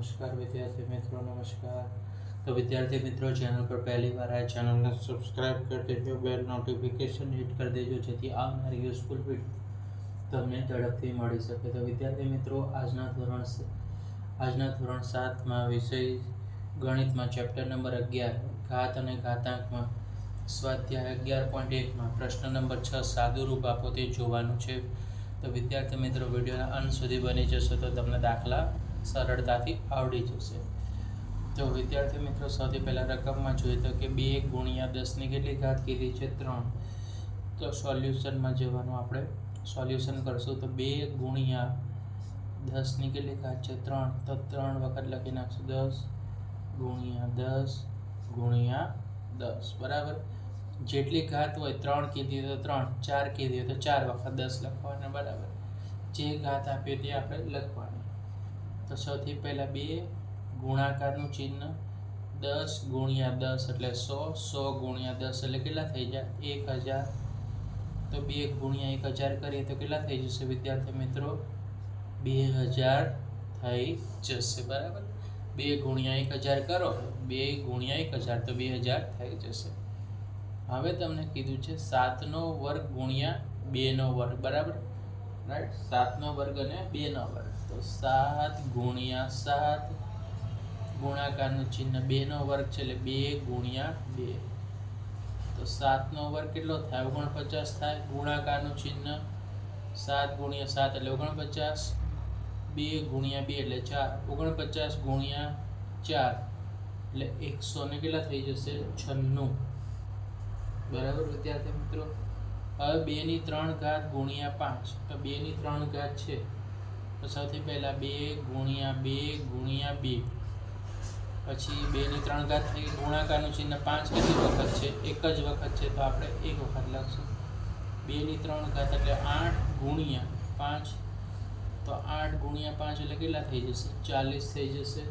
नमस्कार विद्यार्थी मित्रों, नमस्कार। तो विद्यार्थी मित्रों, चैनल पर पहली बार आए चैनल ने सब्सक्राइब कर दीजिए, बेल नोटिफिकेशन हिट कर दीजिए જેથી આવનારી યુઝફુલ વિડિયો તમને ઝડપથી મળી શકે। તો વિદ્યાર્થી મિત્રો, આજના ધોરણ 7માં વિષય ગણિતમાં ચેપ્ટર નંબર 11 ઘાત અને ઘાતાંકમાં સ્વાધ્યાય 11.1માં પ્રશ્ન નંબર 6 સાદું રૂપ આપો તે જોવાનું છે। તો વિદ્યાર્થી મિત્રો, વિડીયોના અંત સુધી બની જશો તો તમને દાખલા સરળતાથી આવડી જશે। તો વિદ્યાર્થી મિત્રો, સૌથી પહેલાં રકમમાં જોઈએ તો કે 2 ગુણ્યા 10ની કેટલી ઘાત કીધી છે? 3। તો સોલ્યુશનમાં જવાનું, આપણે સોલ્યુશન કરશું તો 2 ગુણ્યા 10ની કેટલી ઘાત છે? 3। તો 3 વખત લખી નાખશું 10 ગુણ્યા 10 ગુણ્યા 10 બરાબર। જેટલી ઘાત હોય 3 કીધી તો 3, 4 કીધી તો 4 વખત 10 લખવાના બરાબર। જે ઘાત આપીએ તે આપણે લખવાની। તો સૌથી પહેલાં 2 ગુણાકારનું ચિહ્ન 10 ગુણ્યા 10 એટલે 100, 100 ગુણ્યા 10 એટલે કેટલા થઈ જાય? 1000। તો 2 ગુણ્યા 1000 કરીએ તો કેટલા થઈ જશે વિદ્યાર્થી મિત્રો? 2000 થઈ જશે બરાબર। 2 ગુણ્યા 1000 કરો, 2 ગુણ્યા 1000 તો 2000 થઈ જશે। હવે તમને કીધું છે 7નો વર્ગ ગુણ્યા 2નો વર્ગ બરાબર, રાઈટ? 7નો વર્ગ અને 2નો વર્ગ, તો 7 ગુણ્યા 7 ગુણાકારનું ચિહ્ન 2નો વર્ગ છે એટલે 2 ગુણ્યા 2। તો 7નો વર્ગ કેટલો થાય? 49 થાય। ગુણાકારનું ચિહ્ન 7 ગુણ્યા 7 એટલે 49, 2 ગુણ્યા 2 એટલે 4, 49 ગુણ્યા 4 એટલે 100 ને કેટલા થઈ જશે? 96 બરાબર વિદ્યાર્થી મિત્રો। હવે 2 ની 3 ઘાત ગુણ્યા 5, તો 2 ની 3 ઘાત છે તો સૌથી પહેલા 2 ગુણ્યા 2 ગુણ્યા 2, પછી 2 ની 3 ઘાત થઈ, ગુણાકારનું ચિહ્ન 5 કેટલી વખત છે? એક જ વખત છે તો આપણે એક વખત લખશું। 2 ની 3 ઘાત એટલે 8 ગુણ્યા 5, તો 8 ગુણ્યા 5 એટલે કેટલા થઈ જશે? 40 થઈ જશે,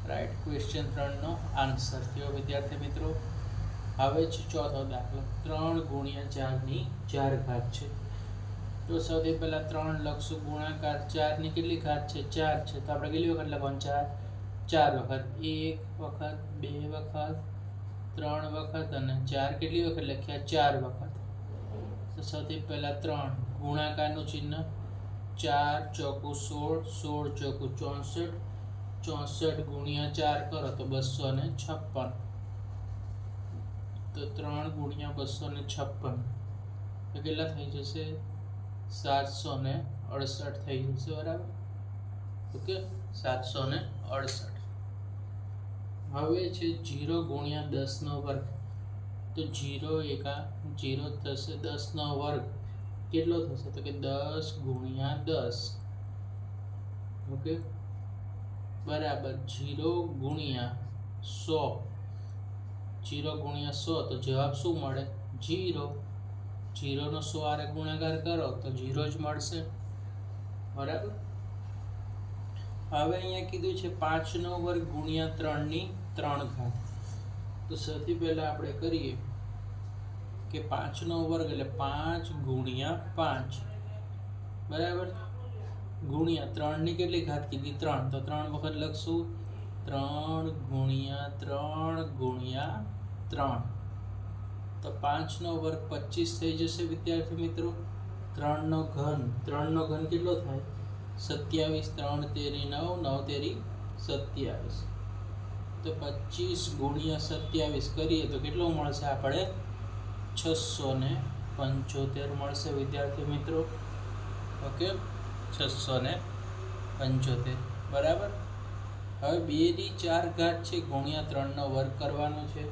રાઈટ? ક્વેશ્ચન 3નો આન્સર થયો વિદ્યાર્થી મિત્રો। હવે છે ચોથો દાખલો, 3 ગુણ્યા 4ની 4 ઘાત છે। તો સૌથી પહેલા 3 લખશું, ગુણાકાર 4ની કેટલી ઘાત છે? 4 છે, તો આપણે કેટલી વખત લખવાનું? 4 વખત, 1 વખત, 2 વખત, 3 વખત અને 4 કેટલી વખત લખ્યા? 4 વખત। તો સૌથી પહેલા 3 ગુણાકારનું ચિહ્ન 4 ચોકુ 16, 16 ચોકુ 64, 64 ગુણ્યા 4 કરો તો 256, તો 3 ગુણ્યા 256 તો કેટલા થઈ જશે? 768 થઈ જશે બરાબર, ઓકે? 768। હવે છે 0 ગુણ્યા 10નો વર્ગ, તો 0 એકા 0 થશે, 10નો વર્ગ કેટલો થશે? તો કે 10 ગુણ્યા 10, ઓકે બરાબર। 0 ગુણ્યા 100, 0 ગુણ્યા 100 તો જવાબ શું મળે? 0। 0 નો 100 આરે ગુણાકાર કરો તો 0 જ મળશે બરાબર। હવે અહીંયા કીધું છે 5નો વર્ગ ગુણ્યા 3ની 3 ઘાત, તો સૌથી પહેલા આપણે કરીએ કે 5નો વર્ગ એટલે 5 ગુણ્યા 5 બરાબર, ગુણ્યા 3ની કેટલી ઘાત કીધી? 3, તો 3 વખત લખશું, 3 ગુણ્યા 3 ગુણ્યા 3, તો 5નો વર્ગ 25 થઈ જશે વિદ્યાર્થી મિત્રો। 3નો ઘન કેટલો થાય? 27, 3 તેરી 9, 9 તેરી 27, તો 25 ગુણ્યા 27 કરીએ તો કેટલો મળશે આપણે? 675 મળશે વિદ્યાર્થી મિત્રો, ઓકે? 675 બરાબર। હવે 2 ની 4 ઘાત છે ગુણ્યા 3નો વર્ગ કરવાનો છે,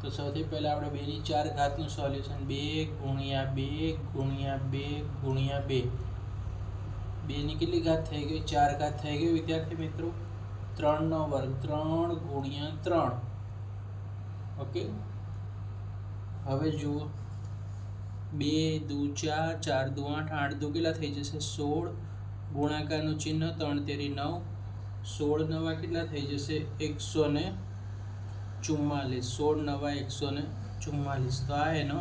તો સૌથી પહેલા આપણે 2 ની 4 ઘાતનું સોલ્યુશન, 2 ગુણ્યા 2 ગુણ્યા 2 ગુણ્યા 2, 2 ની કેટલી ઘાત થઈ ગઈ? 4 ઘાત થઈ ગઈ વિદ્યાર્થી મિત્રો। 3નો વર્ગ 3 ગુણ્યા 3, ઓકે? હવે જુઓ, 2 દુ 4, 4 દુ 8, 8 દુ કેટલા થઈ જશે? 16, ગુણાકારનું ચિહ્ન 3 તેરી 9, 16 નવા કેટલા થઈ જશે? 144, 16 નવા 144, તો આ એનો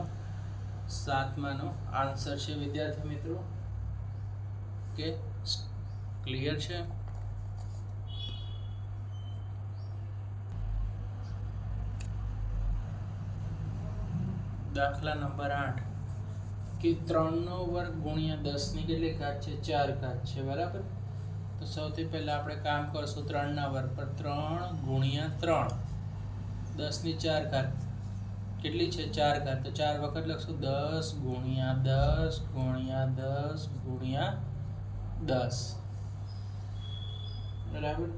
7માનો આન્સર છે વિદ્યાર્થી મિત્રો, કે ક્લિયર છે? દાખલા નંબર 8 કે 3નો વર્ગ ગુણ્યા 10ની કેટલી ઘાત છે? 4 ઘાત છે, બરાબર. તો સૌથી પહેલા આપણે કામ કરશું 3ના વર્ગ પર. 3 ગુણ્યા 3, 10ની 4 ઘાત કેટલી છે? 4 ઘાત. તો 4 વખત લખશું 10 ગુણ્યા 10 ગુણ્યા 10 ગુણ્યા 10, બરાબર.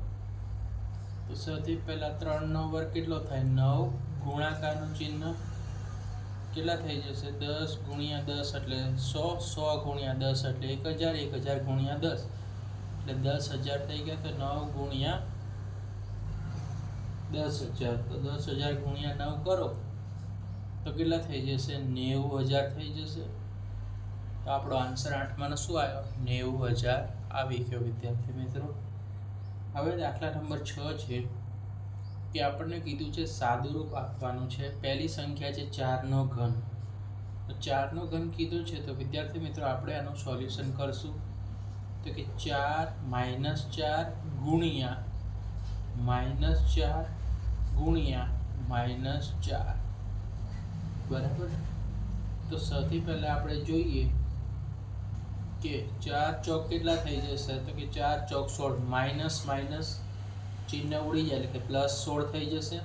તો સૌથી પહેલા 3નો વર્ગ કેટલો થાય? 9. ગુણાકારનું ચિહ્ન કેટલા થઈ જશે? 10 ગુણ્યા 10 એટલે 100, 100 ગુણ્યા 10 એટલે 1000, 1000 ગુણ્યા 10 એટલે 10000 થઈ ગયા. તો 9 ગુણ્યા 10000, તો 10000 ગુણ્યા 9 કરો તો કેટલા થઈ જશે? 90000 થઈ જશે. તો આપણો આન્સર 8માંનો શું આવ્યો? 90000 આવી ગયો વિદ્યાર્થી મિત્રો. હવે દાખલા નંબર 6 છે કે આપણને કીધું છે સાદુરૂપ આપવાનું છે. પહેલી સંખ્યા છે 4નો ઘન. તો 4નો ઘન કીધું છે તો વિદ્યાર્થી મિત્રો આપણે આનું સોલ્યુશન કરશું. તો કે 4 -4 ગુણ્યા -4 ગુણ્યા -4, બરાબર. તો સૌથી પહેલા આપણે જોઈએ કે 4 ચોક કેટલા થઈ જશે? તો કે 4 ચોક 16, માઇનસ માઇનસ ચિહ્ન ઉડી જાય એટલે કે +16 થઈ જશે.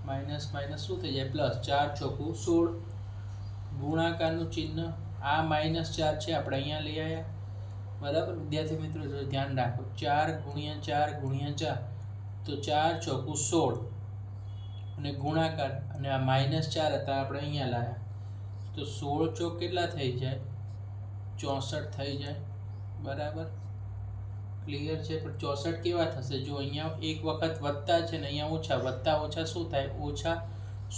માઇનસ માઇનસ શું થઈ જાય? પ્લસ. 4 ચોકું 16. ગુણાકારનું ચિહ્ન આ -4 છે આપણે અહીંયા લઈ આવ્યા, બરાબર. વિદ્યાર્થી મિત્રો જો ધ્યાન રાખો, 4 ગુણ્યા 4 ગુણ્યા 4 તો 4 ચોકું 16 અને ગુણાકાર અને આ -4 હતા આપણે અહીંયા લાવ્યા તો 16 ચોક કેટલા થઈ જાય? 64 થઈ જાય, બરાબર. ક્લિયર છે. પણ 64 કેવા થશે? જો અહીંયા એક વખત વત્તા છે ને અહીંયા ઓછા, વત્તા ઓછા શું થાય? ઓછા.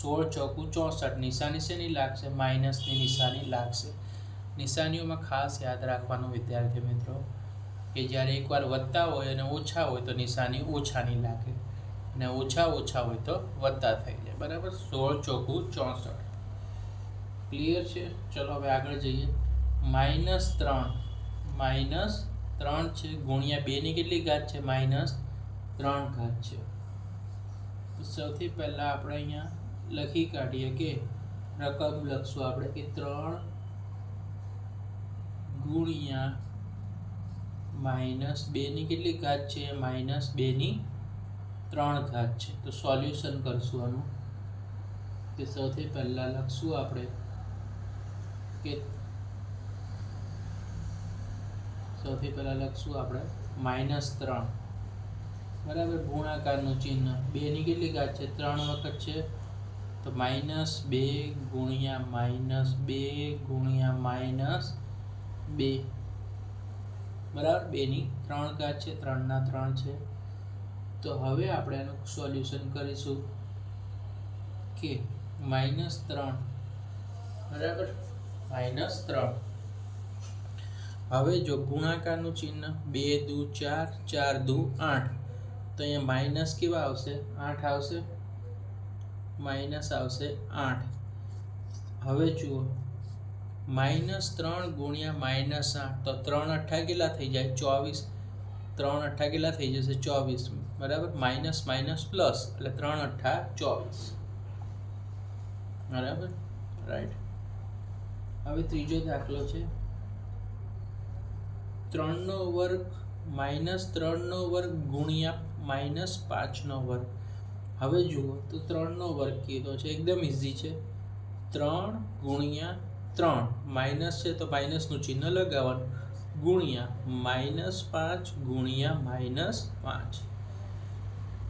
16 ચોકું 64. નિશાની શેની લાગશે? માઇનસની નિશાની લાગશે. નિશાનીઓમાં ખાસ યાદ રાખવાનું વિદ્યાર્થી મિત્રો કે જ્યારે એકવાર વત્તા હોય અને ઓછા હોય તો નિશાની ઓછાની લાગે અને ઓછા હોય તો વત્તા થઈ જાય, બરાબર. 16 ચોકું 64. ક્લિયર છે. ચલો હવે આગળ જઈએ. -3 છે ગુણ્યા 2ની કેટલી ઘાત છે? -3 ઘાત છે. તો સૌથી પહેલા આપણે અહીંયા લખી કાઢીએ કે રકમ લખશું આપણે કે 3 ગુણ્યા -2ની કેટલી ઘાત છે? -2ની 3 ઘાત છે. તો સોલ્યુશન કરશું આનું. કે સૌથી પહેલા લખશું આપણે કે -3, બરાબર. ગુણાકારનું ચિહ્ન 2ની કેટલી ઘાત છે? 3 વખત છે તો -2 ગુણ્યા -2 ગુણ્યા -2, બરાબર. 2ની 3 ઘાત છે, 3ના 3 છે. તો હવે આપણે એનું સોલ્યુશન કરીશું કે -3, બરાબર. -3. હવે જો ગુણાકારનું ચિહ્ન 2 દુ 4, 4 દુ 8 તો અહીંયા માઇનસ કેવા આવશે? 8 આવશે, માઇનસ આવશે 8. હવે જુઓ -3 ગુણ્યા -8 તો 3 8 કેટલા થઈ જાય? 24. 3 8 કેટલા થઈ જશે? 24, બરાબર. માઇનસ માઇનસ પ્લસ એટલે 3 8 24, બરાબર. રાઈટ. હવે ત્રીજો દાખલો છે 3નો વર્ગ -3નો વર્ગ ગુણ્યા -5નો વર્ગ. હવે જુઓ તો 3નો વર્ગ કીધો છે, એકદમ ઇઝી છે. 3 ગુણ્યા 3, માઇનસ છે તો માઇનસનું ચિહ્ન લગાવવાનું, ગુણ્યા -5 ગુણ્યા -5,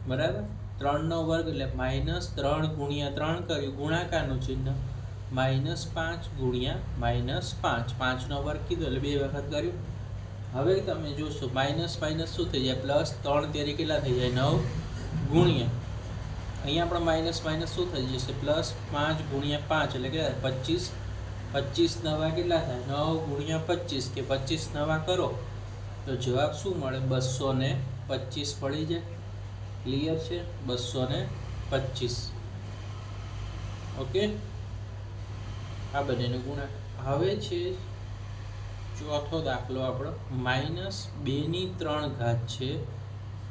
બરાબર. 3નો વર્ગ એટલે -3 ગુણ્યા 3 કર્યું, ગુણાકારનું ચિહ્ન -5 ગુણ્યા -5, 5નો વર્ગ કીધો એટલે 2 વખત કર્યું. હવે તમે જોશો માઇનસ માઇનસ શું થઈ જાય? પ્લસ. 3 તેરી કેટલા થઈ જાય? 9 ગુણ્યા અહીંયા આપણે માઇનસ માઇનસ શું થઈ જશે? પ્લસ. 5 ગુણ્યા 5 એટલે કેટલા? 25. 25 નવા કેટલા થાય? 9 ગુણ્યા 25 કે 25 નવા કરો તો જવાબ શું મળે? 225 પડી જાય. ક્લિયર છે? 225. ઓકે. આ બંનેનો ગુણાકાર. હવે છે ચોથો દાખલો આપણો -2ની 3 ઘાત છે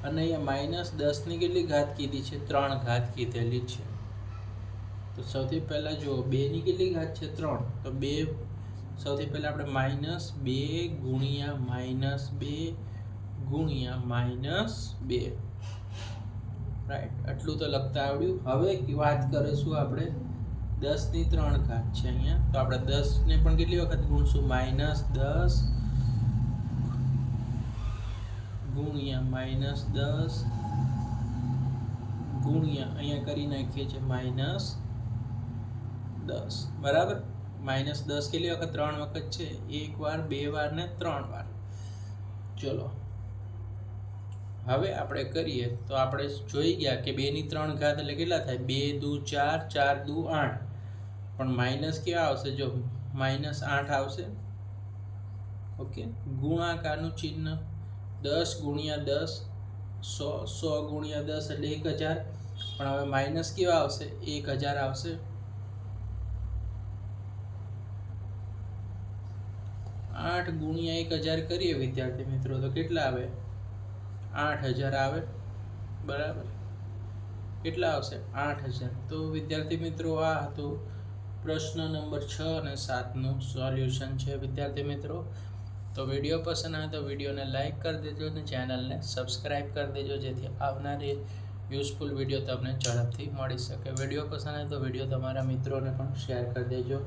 અને અહીંયા -10ની કેટલી ઘાત કીધી છે? 3 ઘાત કીધેલી છે. તો સૌથી પહેલાં જુઓ 2ની કેટલી ઘાત છે 3, તો 2 સૌથી પહેલાં આપણે -2 ગુણ્યા -2 ગુણ્યા -2, રાઈટ, આટલું તો લખતા આવડ્યું. હવે વાત કરીશું આપણે 10ની 3 ઘાત છે અહીંયા, તો આપણે 10ને પણ કેટલી વખત ગુણશું, -10 ગુણ્યા -10 ગુણ્યા અહીંયા કરી નાખીએ છીએ -10, બરાબર. -10 કેટલી વખત, 3 વખત છે, 1 વાર 2 વાર ને 3 વાર. ચલો હવે આપણે કરીએ તો આપણે જોઈ ગયા કે 2ની 3 ઘાત એટલે કેટલા થાય, 2 દુ 4, 4 દુ 8, પણ માઇનસ કેવા આવશે, જો -8 આવશે. ઓકે, ગુણાકારનું ચિહ્ન 10 ગુણ્યા 10 100, 100 ગુણ્યા 10 એટલે 1000, પણ હવે માઇનસ કેવા આવશે, 1000 આવશે. આઠ ગુણ્યા 1000 કરીએ વિદ્યાર્થી મિત્રો તો કેટલા આવે, 8000 આવે, બરાબર. કેટલા આવશે, 8000. તો વિદ્યાર્થી મિત્રો આ હતું પ્રશ્ન નંબર 6 અને 7નું સોલ્યુશન છે વિદ્યાર્થી મિત્રો. તો વિડીયો પસંદ આવે તો વિડીયોને લાઈક કરી દેજો અને ચેનલને સબસ્ક્રાઈબ કરી દેજો, જેથી આવનારી યુઝફુલ વિડીયો તમને ઝડપથી મળી શકે. વિડીયો પસંદ આવે તો વિડીયો તમારા મિત્રોને પણ શેર કરી દેજો.